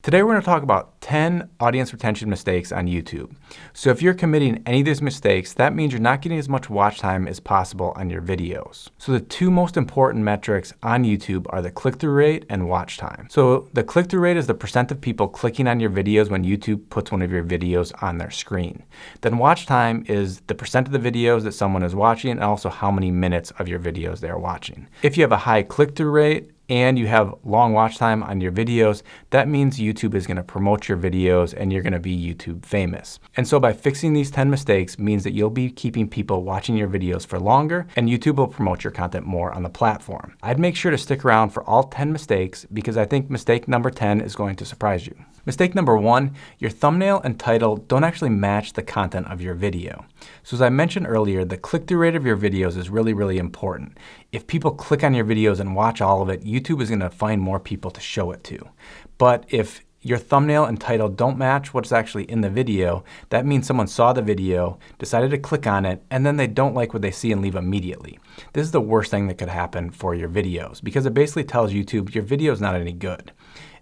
Today we're going to talk about 10 audience retention mistakes on YouTube. So if you're committing any of these mistakes, that means you're not getting as much watch time as possible on your videos. So the two most important metrics on YouTube are the click-through rate and watch time. So the click-through rate is the percent of people clicking on your videos when YouTube puts one of your videos on their screen. Then watch time is the percent of the videos that someone is watching and also how many minutes of your videos they're watching. If you have a high click-through rate, and you have long watch time on your videos, that means YouTube is going to promote your videos and you're going to be YouTube famous. And so by fixing these 10 mistakes means that you'll be keeping people watching your videos for longer and YouTube will promote your content more on the platform. I'd make sure to stick around for all 10 mistakes because I think mistake number 10 is going to surprise you. Mistake number 1, your thumbnail and title don't actually match the content of your video. So as I mentioned earlier, the click-through rate of your videos is really important. If people click on your videos and watch all of it, YouTube is going to find more people to show it to. But if your thumbnail and title don't match what's actually in the video, that means someone saw the video, decided to click on it, and then they don't like what they see and leave immediately. This is the worst thing that could happen for your videos because it basically tells YouTube your video is not any good.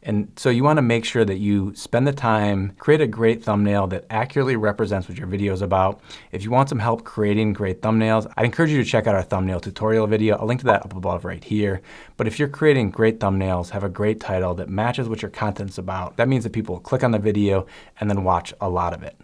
And so you want to make sure that you spend the time, create a great thumbnail that accurately represents what your video is about. If you want some help creating great thumbnails, I'd encourage you to check out our thumbnail tutorial video. I'll link to that up above right here. But if you're creating great thumbnails, have a great title that matches what your content's about, that means that people will click on the video and then watch a lot of it.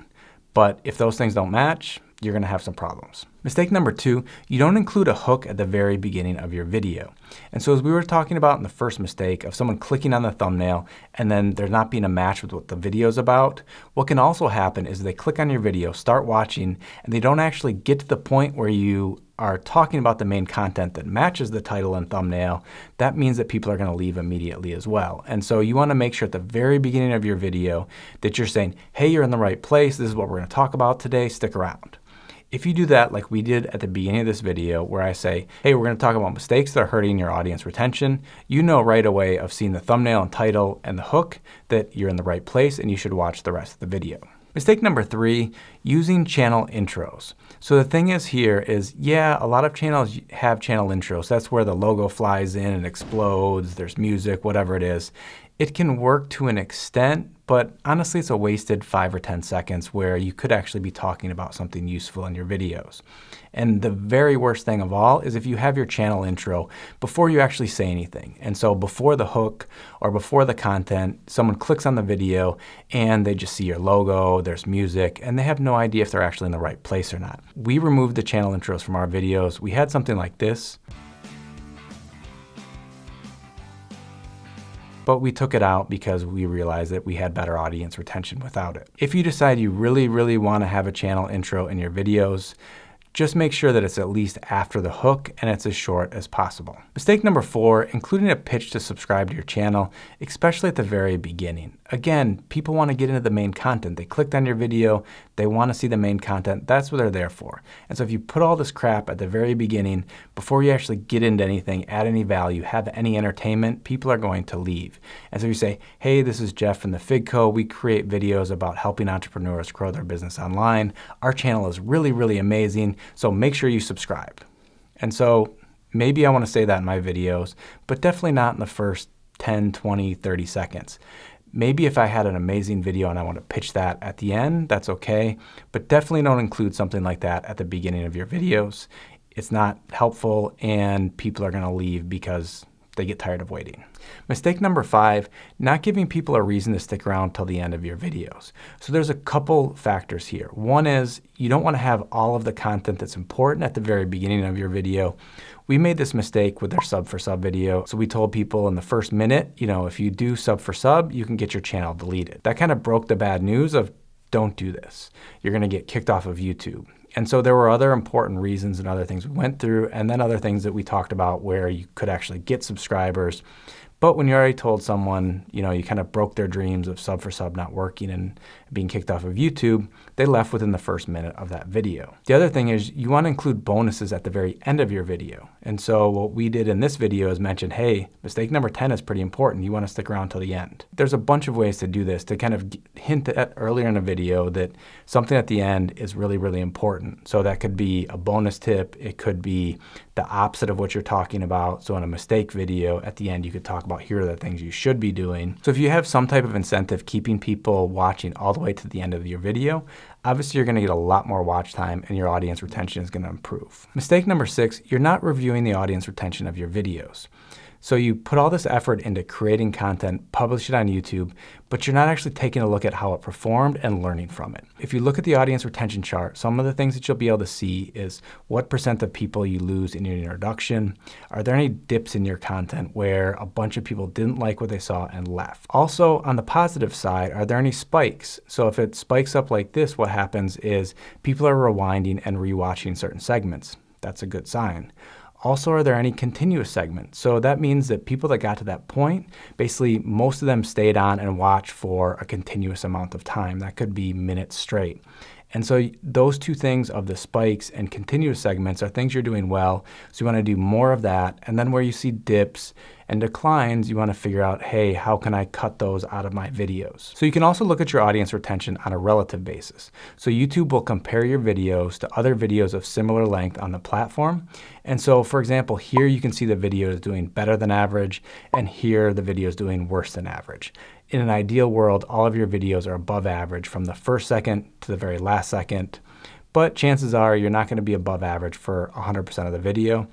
But if those things don't match, you're going to have some problems. Mistake number 2, you don't include a hook at the very beginning of your video. And so as we were talking about in the first mistake of someone clicking on the thumbnail and then there not being a match with what the video is about, what can also happen is they click on your video, start watching, and they don't actually get to the point where you are talking about the main content that matches the title and thumbnail. That means that people are going to leave immediately as well. And so you want to make sure at the very beginning of your video that you're saying, hey, you're in the right place. This is what we're going to talk about today. Stick around. If you do that like we did at the beginning of this video where I say, hey, we're going to talk about mistakes that are hurting your audience retention, you know right away of seeing the thumbnail and title and the hook that you're in the right place and you should watch the rest of the video. Mistake number 3, using channel intros. So the thing is here is, yeah, a lot of channels have channel intros. That's where the logo flies in and explodes, there's music, whatever it is. It can work to an extent, but honestly, it's a wasted 5 or 10 seconds where you could actually be talking about something useful in your videos. And the very worst thing of all is if you have your channel intro before you actually say anything. And so before the hook or before the content, someone clicks on the video and they just see your logo, there's music, and they have no idea if they're actually in the right place or not. We removed the channel intros from our videos. We had something like this, but we took it out because we realized that we had better audience retention without it. If you decide you really want to have a channel intro in your videos, just make sure that it's at least after the hook and it's as short as possible. Mistake number 4, including a pitch to subscribe to your channel, especially at the very beginning. Again, people want to get into the main content. They clicked on your video, they want to see the main content. That's what they're there for. And so if you put all this crap at the very beginning, before you actually get into anything, add any value, have any entertainment, people are going to leave. And so you say, hey, this is Jeff from TheFigCo. We create videos about helping entrepreneurs grow their business online. Our channel is really amazing. So make sure you subscribe. And so maybe I want to say that in my videos, but definitely not in the first 10, 20, 30 seconds. Maybe if I had an amazing video and I want to pitch that at the end, that's okay, but definitely don't include something like that at the beginning of your videos. It's not helpful and people are going to leave because they get tired of waiting. Mistake number 5, not giving people a reason to stick around till the end of your videos. So there's a couple factors here. One is you don't want to have all of the content that's important at the very beginning of your video. We made this mistake with our sub for sub video. So we told people in the first minute, if you do sub for sub, you can get your channel deleted. That kind of broke the bad news of don't do this. You're going to get kicked off of YouTube. And so there were other important reasons and other things we went through, and then other things that we talked about where you could actually get subscribers. But when you already told someone, you kind of broke their dreams of sub for sub not working and being kicked off of YouTube, they left within the first minute of that video. The other thing is you want to include bonuses at the very end of your video. And so what we did in this video is mention, hey, mistake number 10 is pretty important. You want to stick around till the end. There's a bunch of ways to do this to kind of hint at earlier in a video that something at the end is really important. So that could be a bonus tip. It could be the opposite of what you're talking about. So in a mistake video, at the end, you could talk about about here are the things you should be doing. So if you have some type of incentive keeping people watching all the way to the end of your video, obviously you're going to get a lot more watch time and your audience retention is going to improve. Mistake number 6, you're not reviewing the audience retention of your videos. So you put all this effort into creating content, publish it on YouTube, but you're not actually taking a look at how it performed and learning from it. If you look at the audience retention chart, some of the things that you'll be able to see is what % of people you lose in your introduction. Are there any dips in your content where a bunch of people didn't like what they saw and left? Also, on the positive side, are there any spikes? So if it spikes up like this, what happens is people are rewinding and rewatching certain segments. That's a good sign. Also, are there any continuous segments? So that means that people that got to that point, basically most of them stayed on and watched for a continuous amount of time. That could be minutes straight. And so those two things of the spikes and continuous segments are things you're doing well. So you want to do more of that. And then where you see dips and declines, you want to figure out, hey, how can I cut those out of my videos? So you can also look at your audience retention on a relative basis. So YouTube will compare your videos to other videos of similar length on the platform. And so, for example, here you can see the video is doing better than average, and here the video is doing worse than average. In an ideal world, all of your videos are above average from the first second to the very last second, but chances are you're not going to be above average for 100% of the video.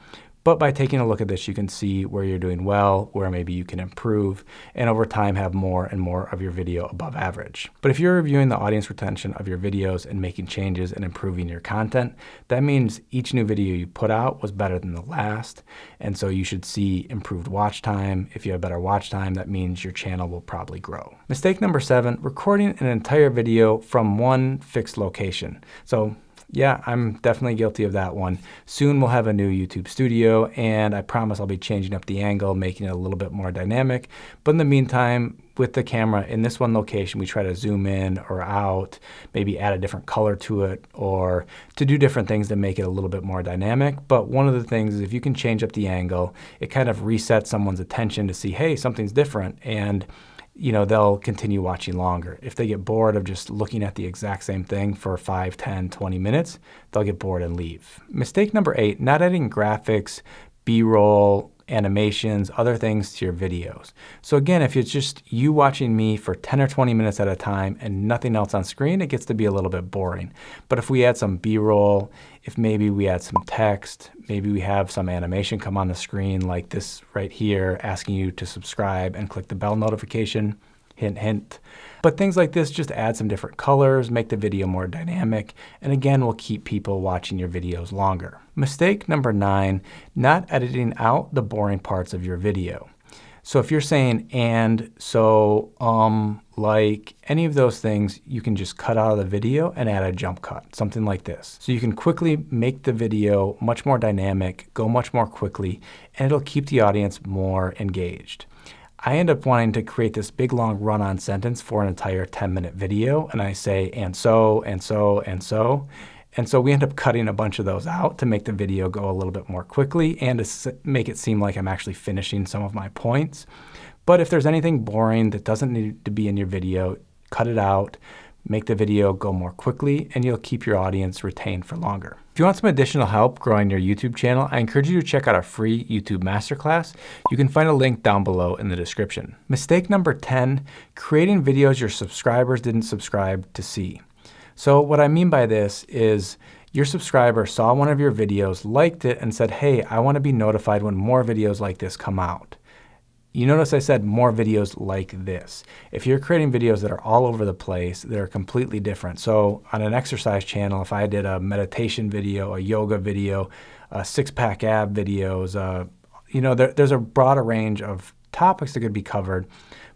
But by taking a look at this, you can see where you're doing well, where maybe you can improve, and over time have more and more of your video above average. But if you're reviewing the audience retention of your videos and making changes and improving your content, that means each new video you put out was better than the last. And so you should see improved watch time. If you have better watch time, that means your channel will probably grow. Mistake number 7, recording an entire video from one fixed location. So yeah, I'm definitely guilty of that one. Soon we'll have a new YouTube studio, and I promise I'll be changing up the angle, making it a little bit more dynamic. But in the meantime, with the camera in this one location, we try to zoom in or out, maybe add a different color to it, or to do different things to make it a little bit more dynamic. But one of the things is if you can change up the angle, it kind of resets someone's attention to see, hey, something's different. And they'll continue watching longer. If they get bored of just looking at the exact same thing for 5, 10, 20 minutes, they'll get bored and leave. Mistake number 8, not adding graphics, B-roll, animations, other things to your videos. So again, if it's just you watching me for 10 or 20 minutes at a time and nothing else on screen, it gets to be a little bit boring. But if we add some B-roll, if maybe we add some text, maybe we have some animation come on the screen like this right here, asking you to subscribe and click the bell notification, hint, hint. But things like this just add some different colors, make the video more dynamic, and again, will keep people watching your videos longer. Mistake number 9, not editing out the boring parts of your video. So if you're saying and, so, like, any of those things, you can just cut out of the video and add a jump cut, something like this. So you can quickly make the video much more dynamic, go much more quickly, and it'll keep the audience more engaged. I end up wanting to create this big long run-on sentence for an entire 10-minute video, and I say, and so, and so, and so. And so we end up cutting a bunch of those out to make the video go a little bit more quickly and to make it seem like I'm actually finishing some of my points. But if there's anything boring that doesn't need to be in your video, cut it out, make the video go more quickly, and you'll keep your audience retained for longer. If you want some additional help growing your YouTube channel, I encourage you to check out our free YouTube Masterclass. You can find a link down below in the description. Mistake number 10, creating videos your subscribers didn't subscribe to see. So what I mean by this is your subscriber saw one of your videos, liked it, and said, hey, I want to be notified when more videos like this come out. You notice I said more videos like this. If you're creating videos that are all over the place, that are completely different. So on an exercise channel, if I did a meditation video, a yoga video, a six-pack ab videos, there's a broader range of topics that could be covered.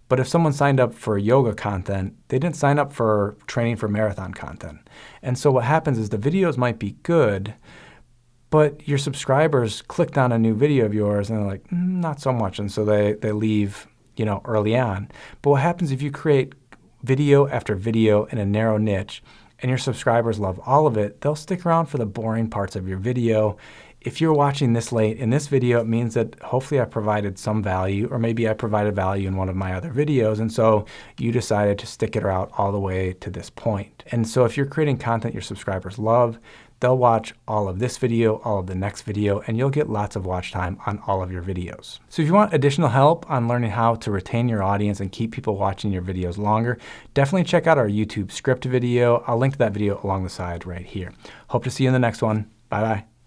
But if someone signed up for yoga content, they didn't sign up for training for marathon content. And so what happens is the videos might be good, but your subscribers clicked on a new video of yours and they're like, not so much. And so they leave, early on. But what happens if you create video after video in a narrow niche and your subscribers love all of it, they'll stick around for the boring parts of your video. If you're watching this late in this video, it means that hopefully I provided some value, or maybe I provided value in one of my other videos, and so you decided to stick it out all the way to this point. And so if you're creating content your subscribers love, they'll watch all of this video, all of the next video, and you'll get lots of watch time on all of your videos. So if you want additional help on learning how to retain your audience and keep people watching your videos longer, definitely check out our YouTube script video. I'll link to that video along the side right here. Hope to see you in the next one. Bye-bye.